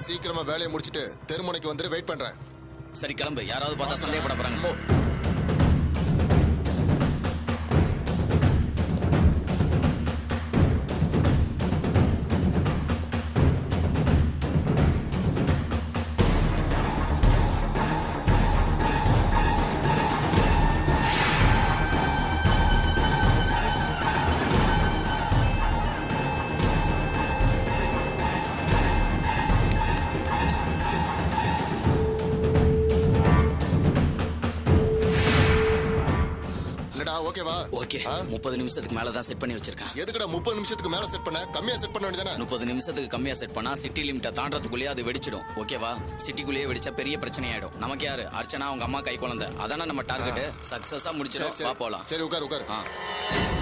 சீக்கிரமா வேலையை முடிச்சிட்டு தெருமுனைக்கு வந்துட்டு வெயிட் பண்றேன். சரி கிளம்பு, யாராவது பார்த்தா சந்தேகப்பட போறாங்க. போ. ஓகேவா? ஓகே. 30 நிமிஷத்துக்கு மேல தான் செட் பண்ணி வச்சிருக்கேன். எதுக்குடா 30 நிமிஷத்துக்கு மேல செட் பண்ண? கம்மியா செட் பண்ண வேண்டியதானே? 30 நிமிஷத்துக்கு கம்மியா செட் பண்ணா சிட்டி லிமிட்ட தாண்டறதுக்குள்ளே அது வெடிச்சிடும். ஓகேவா? சிட்டிக்குள்ளேயே வெடிச்சா பெரிய பிரச்சனை ஆயிடும். நமக்கு யாரு? அர்ச்சனா அவங்க அம்மா கை குழந்தை. அதானே நம்ம டார்கெட். சக்சஸா முடிச்சிடும். வா போலாம். சரி உட்காரு.